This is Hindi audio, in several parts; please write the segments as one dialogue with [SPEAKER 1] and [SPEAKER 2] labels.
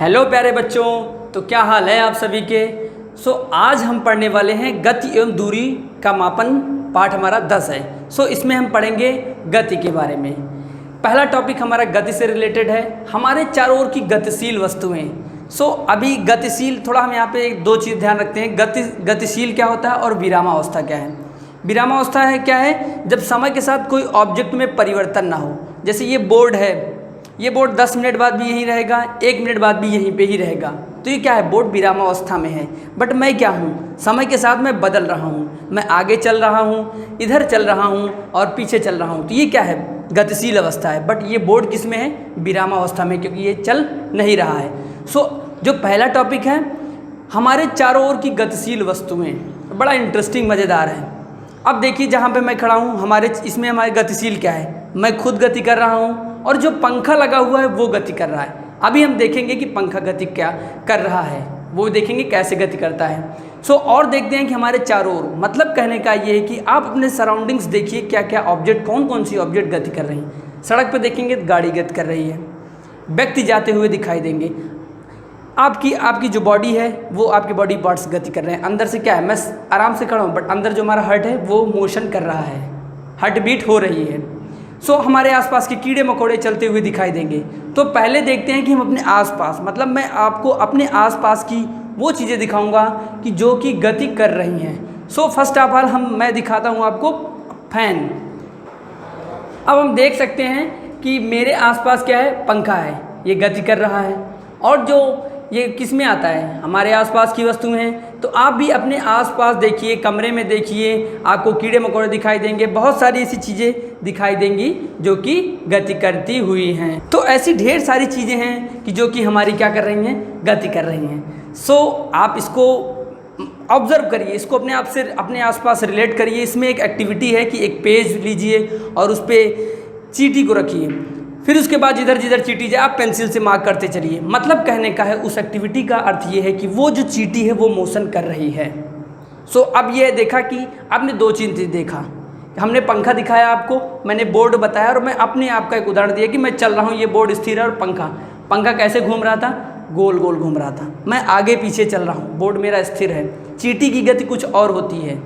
[SPEAKER 1] हेलो प्यारे बच्चों, तो क्या हाल है आप सभी के। आज हम पढ़ने वाले हैं गति एवं दूरी का मापन। पाठ हमारा 10 है। इसमें हम पढ़ेंगे गति के बारे में। पहला टॉपिक हमारा गति से रिलेटेड है, हमारे चारों ओर की गतिशील वस्तुएं। अभी गतिशील, थोड़ा हम यहाँ पे दो चीज़ ध्यान रखते हैं। गतिशील क्या होता है और विरामावस्था क्या है। विरामावस्था है क्या है, जब समय के साथ कोई ऑब्जेक्ट में परिवर्तन ना हो। जैसे ये बोर्ड है, ये बोर्ड 10 मिनट बाद भी यहीं रहेगा, 1 मिनट बाद भी यहीं पे ही रहेगा, तो ये क्या है, बोर्ड विरामावस्था में है। बट मैं क्या हूँ, समय के साथ मैं बदल रहा हूँ, मैं आगे चल रहा हूँ, इधर चल रहा हूँ और पीछे चल रहा हूँ, तो ये क्या है, गतिशील अवस्था है। बट ये बोर्ड किस में है, विरामावस्था में, क्योंकि ये चल नहीं रहा है। जो पहला टॉपिक है हमारे चारों ओर की गतिशील वस्तुएँ, बड़ा इंटरेस्टिंग मज़ेदार है। अब देखिए जहाँ पे मैं खड़ा हूँ, इसमें हमारे गतिशील क्या है, मैं खुद गति कर रहा हूँ और जो पंखा लगा हुआ है वो गति कर रहा है। अभी हम देखेंगे कि पंखा गति क्या कर रहा है, वो देखेंगे कैसे गति करता है। और देखते हैं कि हमारे चारों ओर, मतलब कहने का ये है कि आप अपने सराउंडिंग्स देखिए, क्या क्या ऑब्जेक्ट, कौन कौन सी ऑब्जेक्ट गति कर रही हैं। सड़क पर देखेंगे गाड़ी गति कर रही है, व्यक्ति जाते हुए दिखाई देंगे, आपकी जो बॉडी है वो आपकी बॉडी पार्ट्स गति कर रहे हैं। अंदर से क्या है, मैं आराम से खड़ा हूँ बट अंदर जो हमारा हार्ट है वो मोशन कर रहा है, हार्ट बीट हो रही है। हमारे आसपास के कीड़े मकोड़े चलते हुए दिखाई देंगे। तो पहले देखते हैं कि हम अपने आसपास, मतलब मैं आपको अपने आसपास की वो चीज़ें दिखाऊंगा कि जो कि गति कर रही हैं। फर्स्ट ऑफ ऑल मैं दिखाता हूँ आपको फैन। अब हम देख सकते हैं कि मेरे आसपास क्या है, पंखा है, ये गति कर रहा है। और जो ये किस में आता है, हमारे आसपास की वस्तुएं हैं। तो आप भी अपने आसपास देखिए, कमरे में देखिए, आपको कीड़े मकोड़े दिखाई देंगे, बहुत सारी ऐसी चीज़ें दिखाई देंगी जो कि गति करती हुई हैं। तो ऐसी ढेर सारी चीज़ें हैं कि जो कि हमारी क्या कर रही हैं, गति कर रही हैं। आप इसको ऑब्जर्व करिए, इसको अपने आप से अपने आसपास रिलेट करिए। इसमें एक एक्टिविटी है कि एक पेज लीजिए और उस पर चींटी को रखिए, फिर उसके बाद जिधर जिधर चींटी जाए आप पेंसिल से मार्क करते चलिए। मतलब कहने का है, उस एक्टिविटी का अर्थ ये है कि वो जो चींटी है वो मोशन कर रही है। अब ये देखा कि आपने दो चीज़ें देखा, हमने पंखा दिखाया आपको, मैंने बोर्ड बताया और मैं अपने आप का एक उदाहरण दिया कि मैं चल रहा हूँ, ये बोर्ड स्थिर है और पंखा कैसे घूम रहा था, गोल गोल घूम रहा था, मैं आगे पीछे चल रहा हूँ, बोर्ड मेरा स्थिर है। चींटी की गति कुछ और होती है।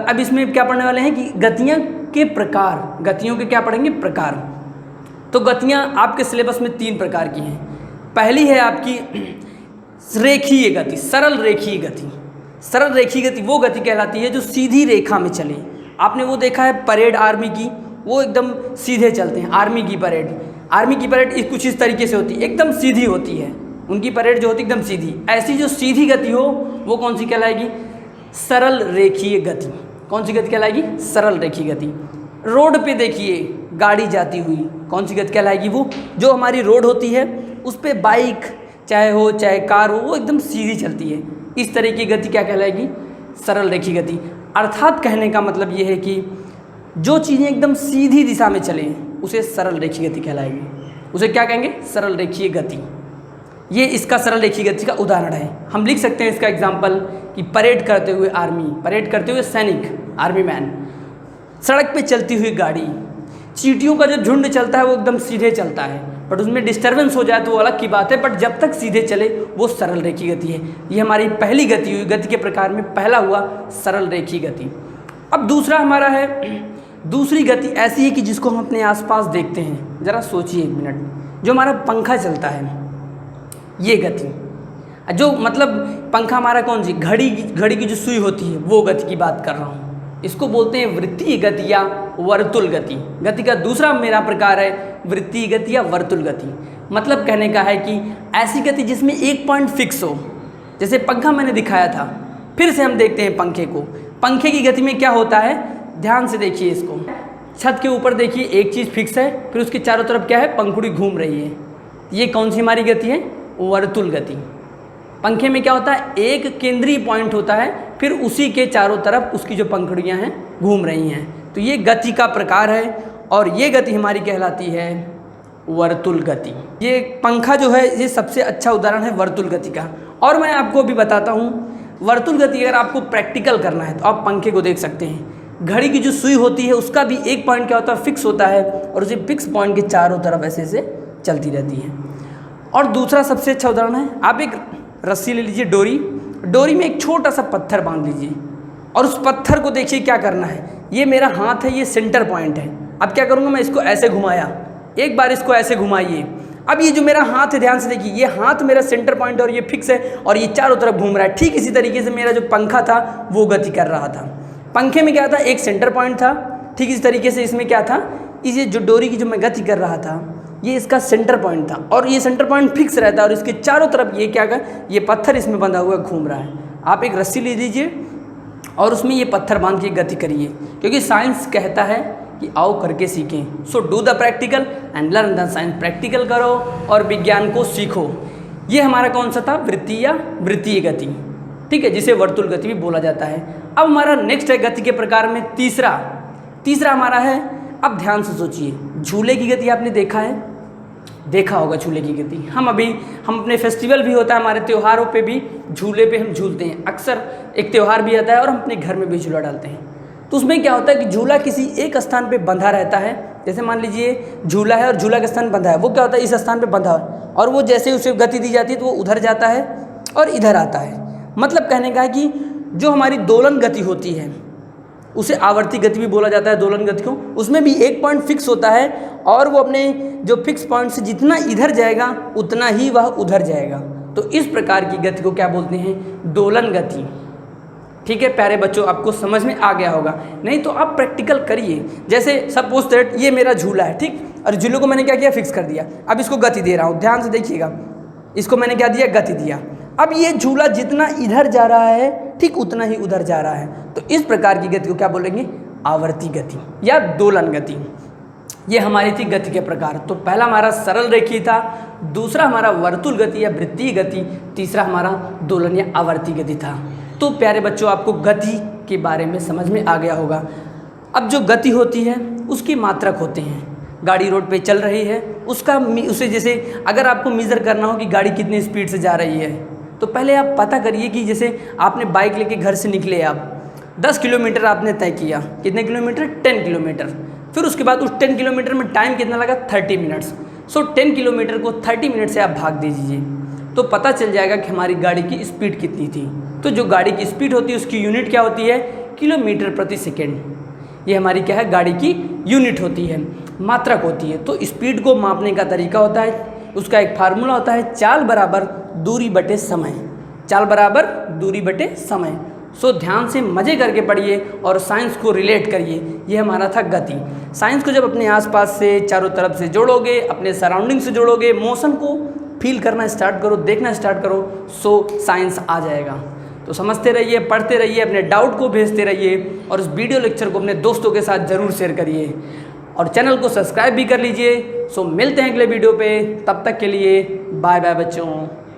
[SPEAKER 1] अब इसमें क्या पढ़ने वाले हैं कि गतियाँ के प्रकार, गतियों के क्या पढ़ेंगे, प्रकार। तो गतियाँ आपके सिलेबस में 3 प्रकार की हैं। पहली है आपकी रेखीय गति, सरल रेखीय गति। सरल रेखीय गति वो गति कहलाती है जो सीधी रेखा में चले। आपने वो देखा है परेड आर्मी की, वो एकदम सीधे चलते हैं। आर्मी की परेड कुछ इस तरीके से होती है, एकदम सीधी होती है, उनकी परेड जो होती है एकदम सीधी। ऐसी जो सीधी गति हो वो कौन सी कहलाएगी, सरल रेखीय गति। कौन सी गति कहलाएगी, सरल रेखीय गति। रोड पे देखिए गाड़ी जाती हुई, कौन सी गति कहलाएगी, वो जो हमारी रोड होती है उस पर बाइक चाहे हो चाहे कार हो वो एकदम सीधी चलती है। इस तरह की गति क्या कहलाएगी, सरल रेखीय गति। अर्थात कहने का मतलब ये है कि जो चीज़ें एकदम सीधी दिशा में चलें उसे सरल रेखीय गति कहलाएगी। उसे क्या कहेंगे, सरल रेखीय गति। ये इसका सरल रेखीय गति का उदाहरण है। हम लिख सकते हैं इसका एग्जाम्पल कि परेड करते हुए आर्मी, परेड करते हुए सैनिक, आर्मी मैन, सड़क पे चलती हुई गाड़ी। चींटियों का जो झुंड चलता है वो एकदम सीधे चलता है, बट उसमें डिस्टर्बेंस हो जाए तो वो अलग की बात है, बट जब तक सीधे चले वो सरल रेखीय गति है। ये हमारी पहली गति हुई, गति के प्रकार में पहला हुआ सरल रेखीय गति। अब दूसरा हमारा है, दूसरी गति ऐसी है कि जिसको हम अपने आसपास देखते हैं। ज़रा सोचिए 1 मिनट, जो हमारा पंखा चलता है ये गति, जो मतलब पंखा हमारा कौन सी, घड़ी की जो सुई होती है वो गति की बात कर रहा हूँ। इसको बोलते हैं वृत्तीय गति या वर्तुल गति। गति का दूसरा मेरा प्रकार है वृत्तीय गति या वर्तुल गति। मतलब कहने का है कि ऐसी गति जिसमें एक पॉइंट फिक्स हो। जैसे पंखा मैंने दिखाया था, फिर से हम देखते हैं पंखे को। पंखे की गति में क्या होता है, ध्यान से देखिए इसको। छत के ऊपर देखिए एक चीज़ फिक्स है, फिर उसके चारों तरफ क्या है, पंखुड़ी घूम रही है। ये कौन सी हमारी गति है, वर्तुल गति। पंखे में क्या होता है, एक केंद्रीय पॉइंट होता है, फिर उसी के चारों तरफ उसकी जो पंखुड़ियाँ हैं घूम रही हैं। तो ये गति का प्रकार है और ये गति हमारी कहलाती है वर्तुल गति। ये पंखा जो है ये सबसे अच्छा उदाहरण है वर्तुल गति का। और मैं आपको अभी बताता हूँ वर्तुल गति, अगर आपको प्रैक्टिकल करना है तो आप पंखे को देख सकते हैं। घड़ी की जो सुई होती है उसका भी एक पॉइंट क्या होता है, फिक्स होता है, और उसी फिक्स पॉइंट के चारों तरफ ऐसे चलती रहती है। और दूसरा सबसे अच्छा उदाहरण है, आप एक रस्सी ले लीजिए, डोरी में एक छोटा सा पत्थर बांध लीजिए और उस पत्थर को देखिए क्या करना है। ये मेरा हाथ है, ये सेंटर पॉइंट है। अब क्या करूँगा मैं, इसको ऐसे घुमाया, एक बार इसको ऐसे घुमाइए। अब ये जो मेरा हाथ है, ध्यान से देखिए, ये हाथ मेरा सेंटर पॉइंट और ये फिक्स है और ये चारों तरफ घूम रहा है। ठीक इसी तरीके से मेरा जो पंखा था वो गति कर रहा था। पंखे में क्या था, एक सेंटर पॉइंट था। ठीक इसी तरीके से इसमें क्या था, इस जो डोरी की जो मैं गति कर रहा था, ये इसका सेंटर पॉइंट था और ये सेंटर पॉइंट फिक्स रहता है और इसके चारों तरफ ये क्या कर, ये पत्थर इसमें बंधा हुआ घूम रहा है। आप एक रस्सी ले लीजिए और उसमें ये पत्थर बांध के गति करिए, क्योंकि साइंस कहता है कि आओ करके सीखें। So do the practical and learn the science. Practical करो और विज्ञान को सीखो। ये हमारा कौन सा था, वृत्तीय गति, ठीक है, जिसे वर्तुल गति भी बोला जाता है। अब हमारा नेक्स्ट है गति के प्रकार में तीसरा हमारा है, अब ध्यान से सोचिए, झूले की गति आपने देखा होगा झूले की गति। हम अपने फेस्टिवल भी होता है, हमारे त्योहारों पे भी झूले पे हम झूलते हैं। अक्सर एक त्यौहार भी आता है और हम अपने घर में भी झूला डालते हैं। तो उसमें क्या होता है कि झूला किसी एक स्थान पे बंधा रहता है। जैसे मान लीजिए झूला है और झूला का स्थान बंधा है, वो क्या होता है, इस स्थान पे बंधा है और वो जैसे उसे गति दी जाती है तो वो उधर जाता है और इधर आता है। मतलब कहने का है कि जो हमारी दोलन गति होती है उसे आवर्ती गति भी बोला जाता है, दोलन गति को। उसमें भी एक पॉइंट फिक्स होता है और वो अपने जो फिक्स पॉइंट से जितना इधर जाएगा उतना ही वह उधर जाएगा। तो इस प्रकार की गति को क्या बोलते हैं, दोलन गति। ठीक है प्यारे बच्चों, आपको समझ में आ गया होगा। नहीं तो आप प्रैक्टिकल करिए। जैसे सपोज दैट ये मेरा झूला है, ठीक, और झूले को मैंने क्या किया, फिक्स कर दिया। अब इसको गति दे रहा हूँ, ध्यान से देखिएगा, इसको मैंने क्या दिया, गति दिया। अब ये झूला जितना इधर जा रहा है ठीक उतना ही उधर जा रहा है। तो इस प्रकार की गति को क्या बोलेंगे, आवर्ती गति या दोलन गति। ये हमारी थी गति के प्रकार। तो पहला हमारा सरल रेखीय था, दूसरा हमारा वर्तुल गति या वृत्तीय गति, तीसरा हमारा दोलन या आवर्ती गति था। तो प्यारे बच्चों, आपको गति के बारे में समझ में आ गया होगा। अब जो गति होती है उसकी मात्रक होते हैं। गाड़ी रोड पे चल रही है, उसे जैसे अगर आपको मेज़र करना हो कि गाड़ी कितनी स्पीड से जा रही है, तो पहले आप पता करिए कि जैसे आपने बाइक लेके घर से निकले, आप 10 किलोमीटर आपने तय किया। कितने किलोमीटर, 10 किलोमीटर। फिर उसके बाद उस 10 किलोमीटर में टाइम कितना लगा, 30 मिनट्स। सो 10 किलोमीटर को 30 मिनट से आप भाग दीजिए तो पता चल जाएगा कि हमारी गाड़ी की स्पीड कितनी थी। तो जो गाड़ी की स्पीड होती है उसकी यूनिट क्या होती है, किलोमीटर प्रति सेकेंड। ये हमारी क्या है, गाड़ी की यूनिट होती है, मात्रक होती है। तो स्पीड को मापने का तरीका होता है, उसका एक फार्मूला होता है, चाल बराबर दूरी बटे समय। चाल बराबर दूरी बटे समय। सो ध्यान से मज़े करके पढ़िए और साइंस को रिलेट करिए। ये हमारा था गति। साइंस को जब अपने आसपास से चारों तरफ से जोड़ोगे, अपने सराउंडिंग से जोड़ोगे, मोशन को फील करना स्टार्ट करो, देखना स्टार्ट करो, सो साइंस आ जाएगा। तो समझते रहिए, पढ़ते रहिए, अपने डाउट को भेजते रहिए और इस वीडियो लेक्चर को अपने दोस्तों के साथ ज़रूर शेयर करिए और चैनल को सब्सक्राइब भी कर लीजिए। सो मिलते हैं अगले वीडियो पे, तब तक के लिए बाय बाय बच्चों।